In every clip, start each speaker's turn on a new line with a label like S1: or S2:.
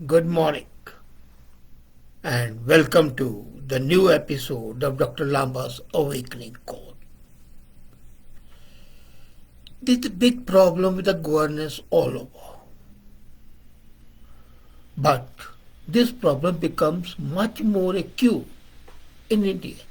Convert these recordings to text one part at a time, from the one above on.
S1: Good morning and welcome to the new episode of Dr. Lamba's Awakening Call. There's a big problem with the governance all over. But this problem becomes much more acute in India.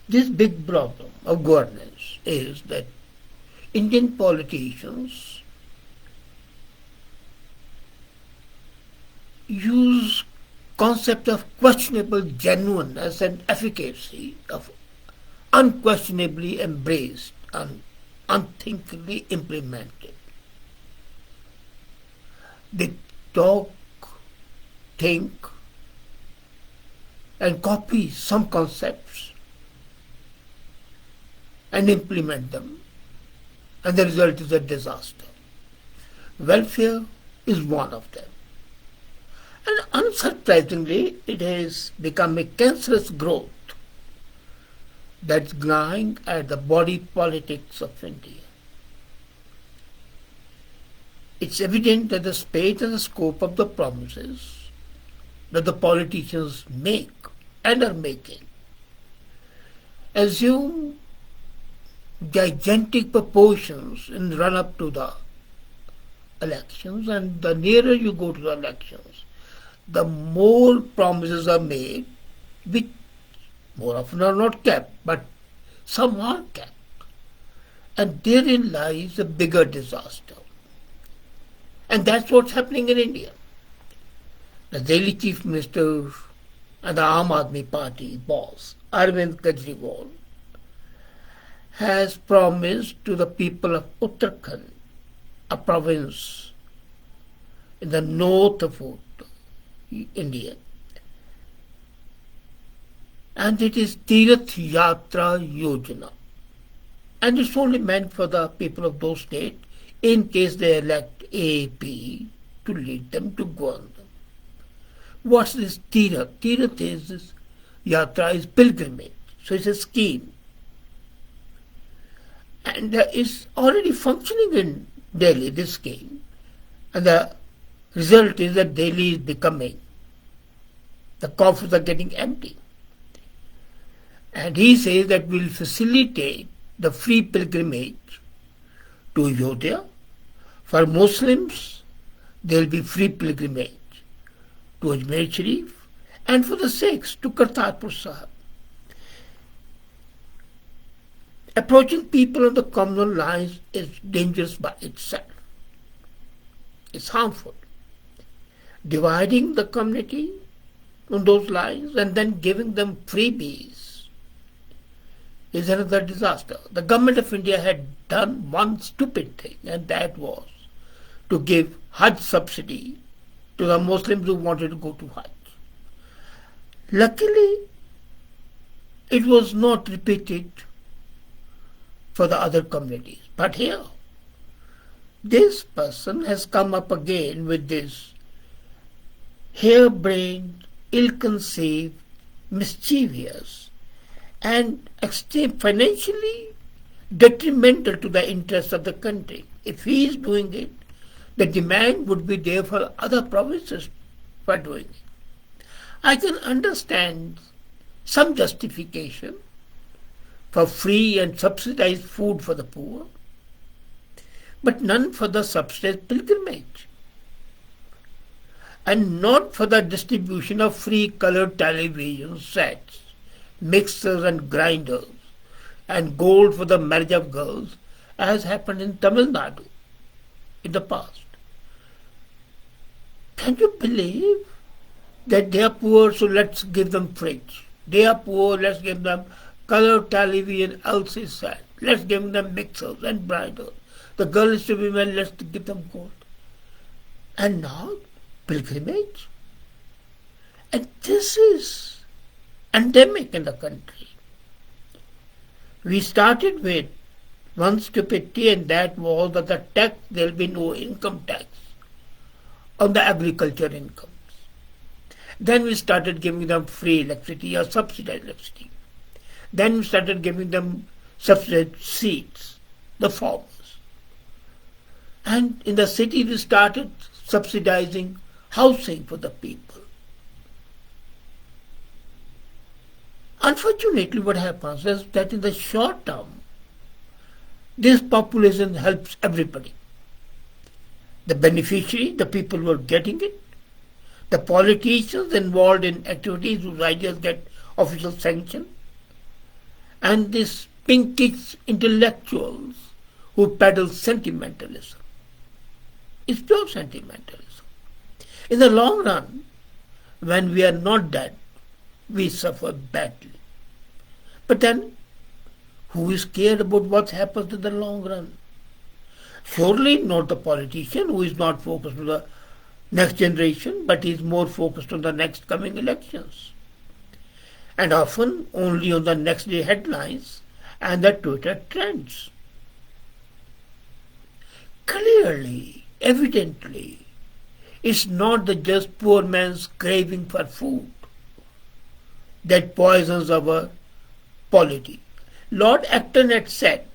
S1: This big problem of governance is that Indian politicians use concept of questionable genuineness and efficacy of unquestionably embraced and unthinkingly implemented. They talk, think, and copy some concepts and implement them, and the result is a disaster. Welfare is one of them. And unsurprisingly, it has become a cancerous growth that's gnawing at the body politics of India. It's evident that the space and the scope of the promises that the politicians make and are making assume gigantic proportions in the run-up to the elections, and the nearer you go to the elections, the more promises are made, which more often are not kept, but some are kept. And therein lies a bigger disaster. And that's what's happening in India. The Delhi Chief Minister and the Aam Aadmi Party boss, Arvind Kejriwal, has promised to the people of Uttarakhand, a province in the north of India, and it is Tirath Yatra Yojana, and it's only meant for the people of those states in case they elect AAP to lead them to govern them. What's this Tirath? Tirath is this Yatra is pilgrimage, so it's a scheme, and it's already functioning in Delhi, this scheme, and the result is that Delhi is becoming, the coffers are getting empty. And he says that we'll facilitate the free pilgrimage to Ayodhya. For Muslims, there will be free pilgrimage to Ajmer Sharif, and for the Sikhs to Kartarpur Sahib. Approaching people on the communal lines is dangerous by itself. It's harmful. Dividing the community on those lines and then giving them freebies is another disaster. The government of India had done one stupid thing, and that was to give Hajj subsidy to the Muslims who wanted to go to Hajj. Luckily, it was not repeated for the other communities. But here, this person has come up again with this harebrained, ill-conceived, mischievous, and financially detrimental to the interests of the country. If he is doing it, the demand would be there for other provinces for doing it. I can understand some justification for free and subsidized food for the poor, but none for the subsidized pilgrimage, and not for the distribution of free colored television sets, mixers and grinders, and gold for the marriage of girls, as happened in Tamil Nadu in the past. Can you believe that they are poor, so let's give them fridge? They are poor, let's give them colored television LC set. Let's give them mixers and grinders. The girls to women, let's give them gold. And now, pilgrimage? And this is endemic in the country. We started with one stupidity, and that was that the tax, there will be no income tax on the agriculture incomes. Then we started giving them free electricity or subsidized electricity. Then we started giving them subsidized seats, the farmers. And in the city we started subsidizing housing for the people. Unfortunately, what happens is that in the short term, this population helps everybody. The beneficiary, the people who are getting it, the politicians involved in activities whose ideas get official sanction, and these pinkish intellectuals who peddle sentimentalism. It's pure sentimentalism. In the long run, when we are not dead, we suffer badly. But then, who is scared about what happens in the long run? Surely not the politician who is not focused on the next generation, but is more focused on the next coming elections. And often only on the next day headlines and the Twitter trends. Clearly, evidently, it's not the just poor man's craving for food that poisons our polity. Lord Acton had said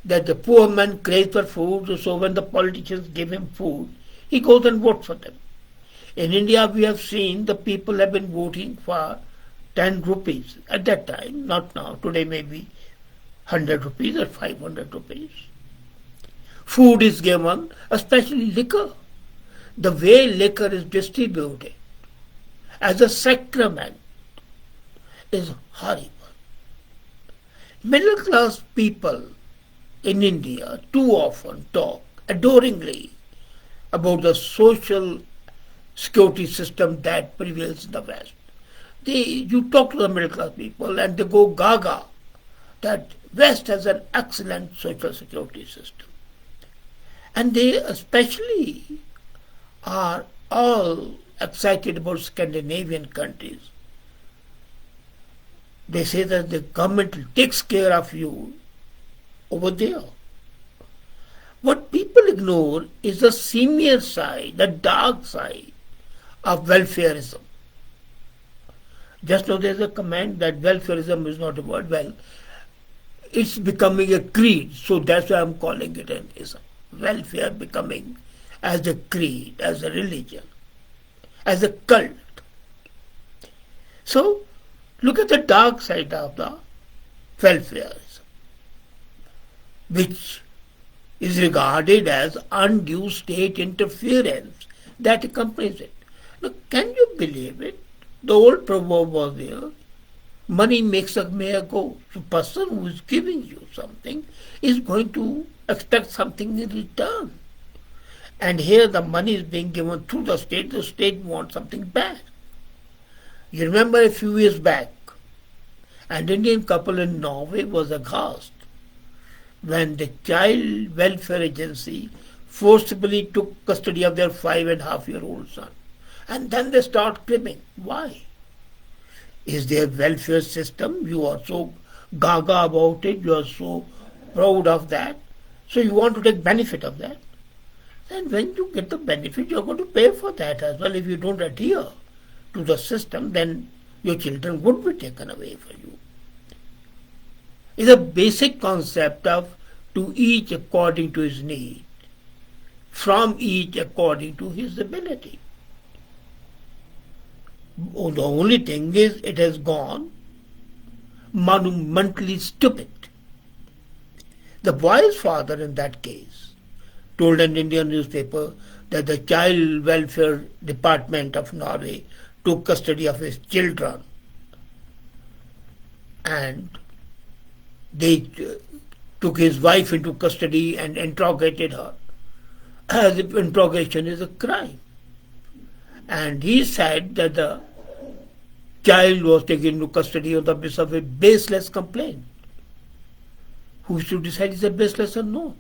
S1: that the poor man craves for food, so when the politicians give him food, he goes and votes for them. In India, we have seen the people have been voting for 10 rupees at that time, not now. Today maybe 100 rupees or 500 rupees. Food is given, especially liquor. The way liquor is distributed as a sacrament is horrible. Middle class people in India too often talk adoringly about the social security system that prevails in the West. You talk to the middle class people and they go gaga that West has an excellent social security system. And they especially are all excited about Scandinavian countries. They say that the government takes care of you over there. What people ignore is the seamier side, the dark side of welfareism. Just now there's a comment that welfareism is not a word. Well, it's becoming a creed, so that's why I'm calling it an ism. Welfare becoming as a creed, as a religion, as a cult. So, look at the dark side of the welfareism, which is regarded as undue state interference that accompanies it. Now, can you believe it? The old proverb was there, money makes a mayor go. The person who is giving you something is going to expect something in return. And here the money is being given to the state wants something back. You remember a few years back, an Indian couple in Norway was aghast when the Child Welfare Agency forcibly took custody of their 5.5-year-old son. And then they start cribbing. Why? Is their welfare system, you are so gaga about it, you are so proud of that, so you want to take benefit of that. And when you get the benefit, you are going to pay for that as well. If you don't adhere to the system, then your children would be taken away from you. It's a basic concept of to each according to his need, from each according to his ability. Oh, the only thing is it has gone monumentally stupid. The boy's father in that case told an Indian newspaper that the Child Welfare Department of Norway took custody of his children and they took his wife into custody and interrogated her as if interrogation is a crime. And he said that the child was taken into custody on the basis of a baseless complaint. Who should decide is it baseless or not?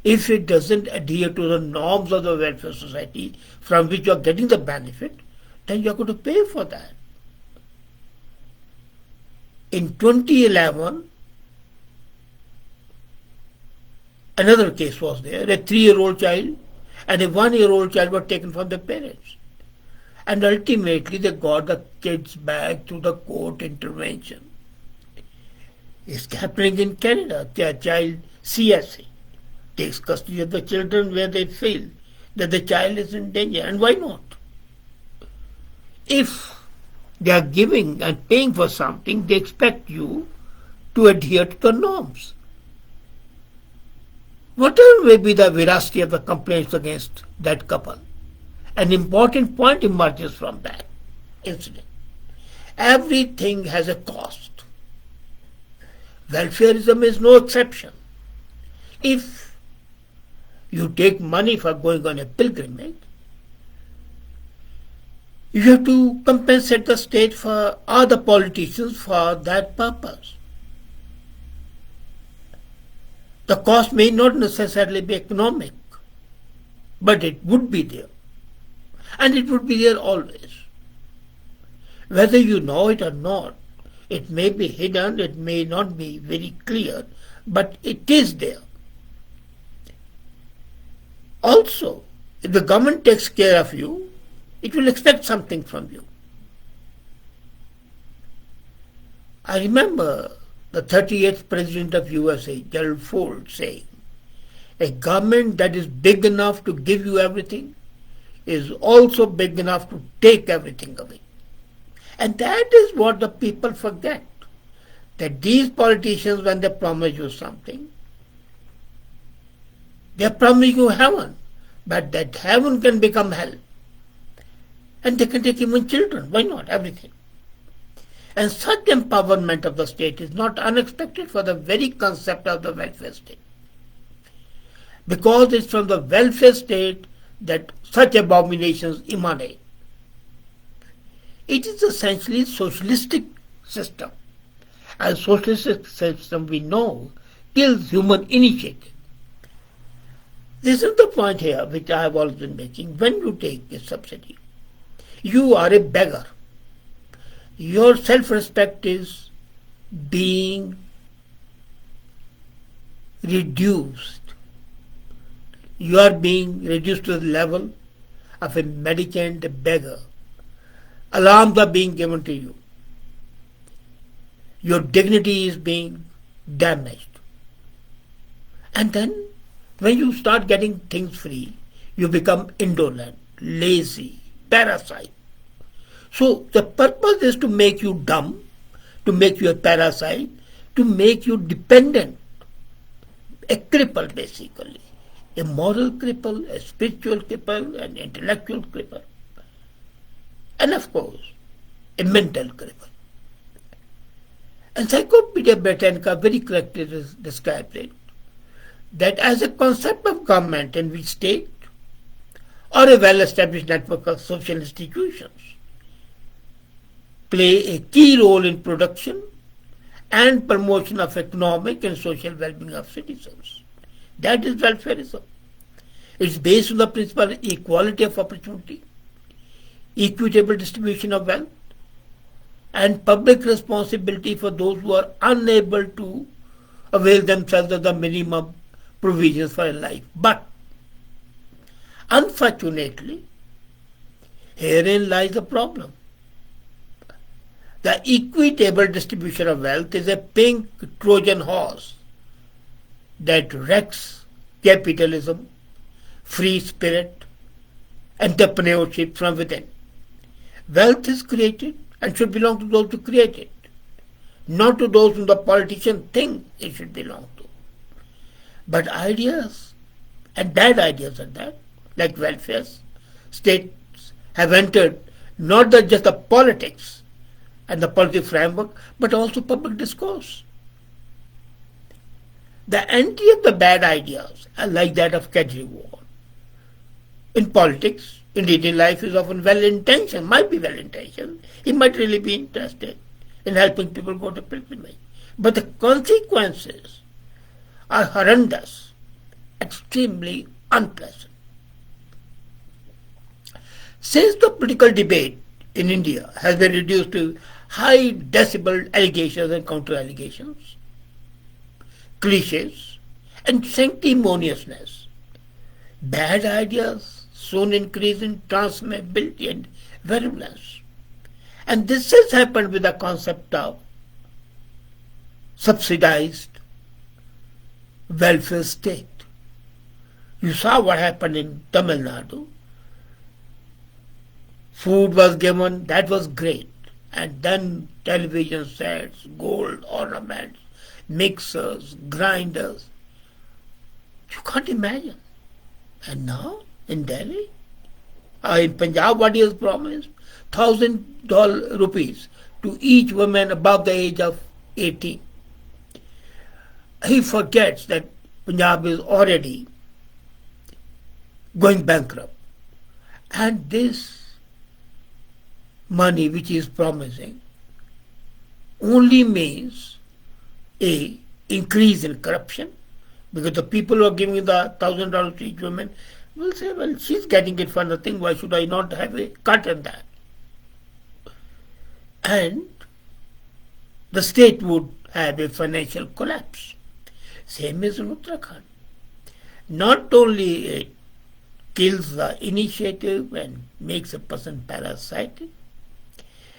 S1: If it doesn't adhere to the norms of the welfare society from which you are getting the benefit, then you are going to pay for that. In 2011, another case was there. A 3-year-old child and a 1-year-old child were taken from their parents. And ultimately they got the kids back through the court intervention. It's happening in Canada. Their child CSA takes custody of the children where they feel that the child is in danger. And why not? If they are giving and paying for something, they expect you to adhere to the norms. Whatever may be the veracity of the complaints against that couple, an important point emerges from that incident. Everything has a cost. Welfarism is no exception. If you take money for going on a pilgrimage, you have to compensate the state for or the politicians for that purpose. The cost may not necessarily be economic, but it would be there. And it would be there always. Whether you know it or not, it may be hidden, it may not be very clear, but it is there. Also, if the government takes care of you, it will expect something from you. I remember the 38th President of USA, Gerald Ford, saying, a government that is big enough to give you everything is also big enough to take everything away. And that is what the people forget. That these politicians, when they promise you something, they promise you heaven, but that heaven can become hell. And they can take even children. Why not? Everything. And such empowerment of the state is not unexpected for the very concept of the welfare state. Because it's from the welfare state that such abominations emanate. It is essentially a socialistic system. And socialistic system, we know, kills human initiative. This is the point here which I have always been making. When you take a subsidy, you are a beggar. Your self-respect is being reduced. You are being reduced to the level of a mendicant beggar. Alarms are being given to you. Your dignity is being damaged. And then when you start getting things free, you become indolent, lazy, parasite. So the purpose is to make you dumb, to make you a parasite, to make you dependent, a cripple basically, a moral cripple, a spiritual cripple, an intellectual cripple, and of course, a mental cripple. Encyclopedia Britannica very correctly describes it, that as a concept of government in which state or a well-established network of social institutions play a key role in production and promotion of economic and social well-being of citizens. That is welfarism. It's based on the principle of equality of opportunity, equitable distribution of wealth, and public responsibility for those who are unable to avail themselves of the minimum provisions for a life. But unfortunately, herein lies the problem. The equitable distribution of wealth is a pink Trojan horse that wrecks capitalism, free spirit, entrepreneurship from within. Wealth is created and should belong to those who create it, not to those whom the politicians think it should belong to. But ideas, and bad ideas at that, like welfare states, have entered not just the politics and the policy framework, but also public discourse. The entry of the bad ideas are like that of Kejriwal. In politics, indeed in life, is often well-intentioned, might be well-intentioned. He might really be interested in helping people go to pilgrimage. But the consequences are horrendous, extremely unpleasant. Since the political debate in India has been reduced to high decibel allegations and counter-allegations, cliches, and sanctimoniousness, bad ideas soon increase in transmissibility and virulence. And this has happened with the concept of subsidized welfare state. You saw what happened in Tamil Nadu. Food was given, that was great. And then television sets, gold ornaments, mixers, grinders. You can't imagine. And now in Delhi, in Punjab, what he has promised? $1,000 to each woman above the age of 18. He forgets that Punjab is already going bankrupt. And this money which he is promising only means a increase in corruption, because the people who are giving the $1,000 to each woman will say, well, she's getting it for nothing, why should I not have a cut in that? And the state would have a financial collapse. Same as in Uttarakhand. Not only it kills the initiative and makes a person parasitic,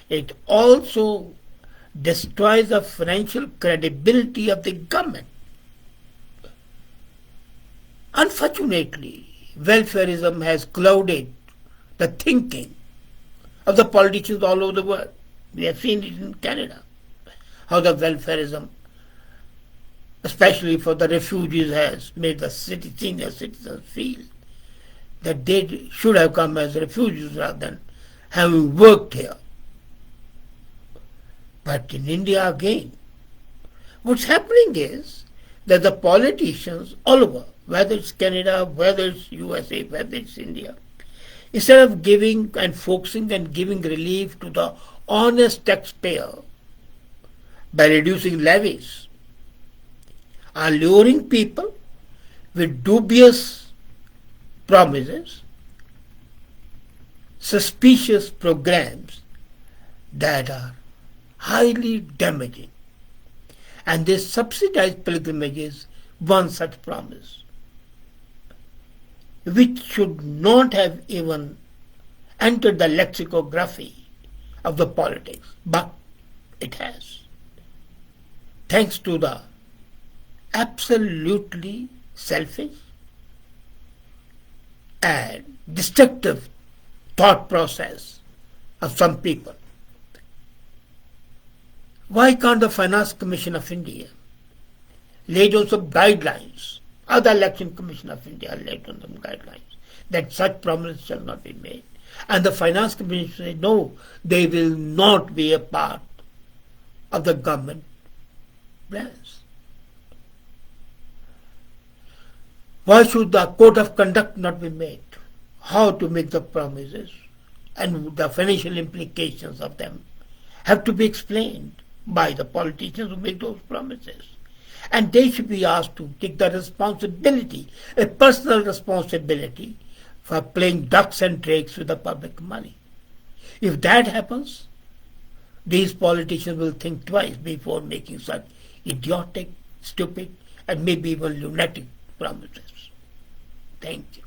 S1: it also destroys the financial credibility of the government. Unfortunately, welfarism has clouded the thinking of the politicians all over the world. We have seen it in Canada, how the welfarism, especially for the refugees, has made the senior citizens feel that they should have come as refugees rather than having worked here. But in India again, what's happening is that the politicians all over, whether it's Canada, whether it's USA, whether it's India, instead of giving and focusing and giving relief to the honest taxpayer by reducing levies, are luring people with dubious promises, suspicious programs that are highly damaging. And they subsidize pilgrimages, one such promise, which should not have even entered the lexicography of the politics, but it has. Thanks to the absolutely selfish and destructive thought process of some people. Why can't the Finance Commission of India lay down some guidelines? Other Election Commission of India laid down some guidelines that such promises shall not be made. And the Finance Commission said, no, they will not be a part of the government plans. Why should the code of conduct not be made? How to make the promises and the financial implications of them have to be explained by the politicians who make those promises. And they should be asked to take the responsibility, a personal responsibility, for playing ducks and drakes with the public money. If that happens, these politicians will think twice before making such idiotic, stupid, and maybe even lunatic promises. Thank you.